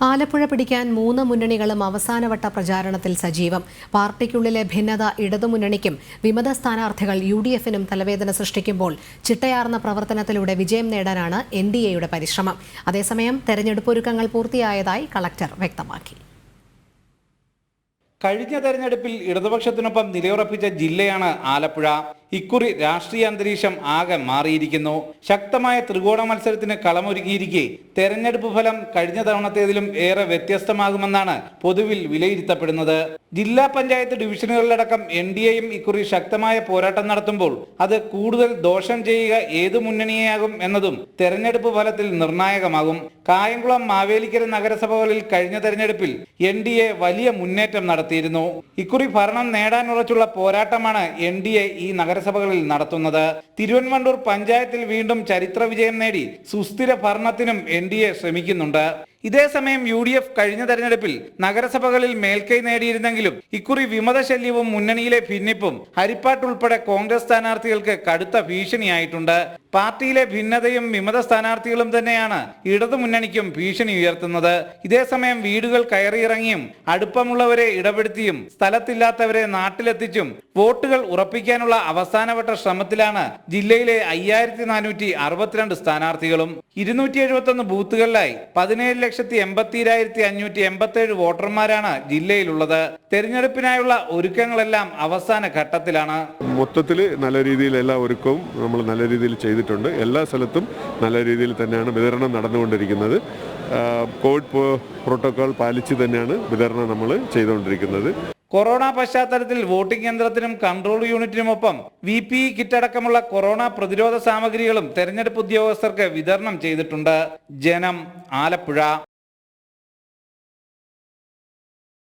ആലപ്പുഴ പിടിക്കാൻ 3 മുന്നണികളും അവസാനവട്ട പ്രചാരണത്തിൽ സജീവം. പാർട്ടിക്കുള്ളിലെ ഭിന്നത ഇടതുമുന്നണിക്കും വിമത സ്ഥാനാർത്ഥികൾ UDFനും തലവേദന സൃഷ്ടിക്കുമ്പോൾ ചിട്ടയാർന്ന പ്രവർത്തനത്തിലൂടെ വിജയം നേടാനാണ് NDAയുടെ പരിശ്രമം. അതേസമയം തെരഞ്ഞെടുപ്പ് ഒരുക്കങ്ങൾ പൂർത്തിയായതായി കളക്ടർ വ്യക്തമാക്കി. കഴിഞ്ഞ തെരഞ്ഞെടുപ്പിൽ ഇടതുപക്ഷത്തിനൊപ്പം നിലയുറപ്പിച്ച ജില്ലയാണ് ആലപ്പുഴ. ഇക്കുറി രാഷ്ട്രീയ അന്തരീക്ഷം ആകെ മാറിയിരിക്കുന്നു. ശക്തമായ ത്രികോണ മത്സരത്തിന് കളമൊരുങ്ങിയിരിക്കെ തെരഞ്ഞെടുപ്പ് ഫലം കഴിഞ്ഞ തവണത്തേതിലും ഏറെ വ്യത്യസ്തമാകുമെന്നാണ് പൊതുവിൽ വിലയിരുത്തപ്പെടുന്നത്. ജില്ലാ പഞ്ചായത്ത് ഡിവിഷനുകളിലടക്കം NDAയും ഇക്കുറി ശക്തമായ പോരാട്ടം നടത്തുമ്പോൾ അത് കൂടുതൽ ദോഷം ചെയ്യുക ഏതു മുന്നണിയാകും എന്നതും തെരഞ്ഞെടുപ്പ് ഫലത്തിൽ നിർണായകമാകും. കായംകുളം, മാവേലിക്കര നഗരസഭകളിൽ കഴിഞ്ഞ തെരഞ്ഞെടുപ്പിൽ NDA വലിയ മുന്നേറ്റം നടത്തിയിരുന്നു. ഇക്കുറി ഭരണം നേടാനുറച്ചുള്ള പോരാട്ടമാണ് NDA ഈ നഗരസഭകളിൽ നടത്തുന്നത്. തിരുവൻവണ്ടൂർ പഞ്ചായത്തിൽ വീണ്ടും ചരിത്ര വിജയം നേടി സുസ്ഥിര ഭരണത്തിനും NDA ശ്രമിക്കുന്നുണ്ട്. ഇതേസമയം UDF കഴിഞ്ഞ തെരഞ്ഞെടുപ്പിൽ നഗരസഭകളിൽ മേൽക്കൈ നേടിയിരുന്നെങ്കിലും ഇക്കുറി വിമതശല്യവും മുന്നണിയിലെ ഭിന്നിപ്പും ഹരിപ്പാട്ട് ഉൾപ്പെടെ കോൺഗ്രസ് സ്ഥാനാർത്ഥികൾക്ക് കടുത്ത ഭീഷണിയായിട്ടുണ്ട്. പാർട്ടിയിലെ ഭിന്നതയും വിമത സ്ഥാനാർത്ഥികളും തന്നെയാണ് ഇടതുമുന്നണിക്കും ഭീഷണി ഉയർത്തുന്നത്. ഇതേസമയം വീടുകൾ കയറിയിറങ്ങിയും അടുപ്പമുള്ളവരെ ഇടപെടുത്തിയും സ്ഥലത്തില്ലാത്തവരെ നാട്ടിലെത്തിച്ചും വോട്ടുകൾ ഉറപ്പിക്കാനുള്ള അവസാനവട്ട ശ്രമത്തിലാണ് ജില്ലയിലെ 5462 സ്ഥാനാർത്ഥികളും. 271 ബൂത്തുകളിലായി 17,82,587 വോട്ടർമാരാണ് ജില്ലയിലുള്ളത്. തെരഞ്ഞെടുപ്പിനായുള്ള ഒരുക്കങ്ങളെല്ലാം അവസാന ഘട്ടത്തിലാണ്. മൊത്തത്തിൽ നല്ല രീതിയിൽ എല്ലാ ഒരുക്കവും നമ്മൾ നല്ല രീതിയിൽ ചെയ്തിട്ടുണ്ട്. എല്ലാ സ്ഥലത്തും നല്ല രീതിയിൽ തന്നെയാണ് വിതരണം നടന്നുകൊണ്ടിരിക്കുന്നത്. കോവിഡ് പ്രോട്ടോകോൾ പാലിച്ച് തന്നെയാണ് വിതരണം നമ്മൾ ചെയ്തുകൊണ്ടിരിക്കുന്നത്. കൊറോണ പശ്ചാത്തലത്തിൽ വോട്ടിംഗ് യന്ത്രത്തിനും കൺട്രോൾ യൂണിറ്റിനുമൊപ്പം VPE കിറ്റ് അടക്കമുള്ള കൊറോണ പ്രതിരോധ സാമഗ്രികളും തെരഞ്ഞെടുപ്പ് ഉദ്യോഗസ്ഥർക്ക് വിതരണം ചെയ്തിട്ടുണ്ട്. ജനം, ആലപ്പുഴ.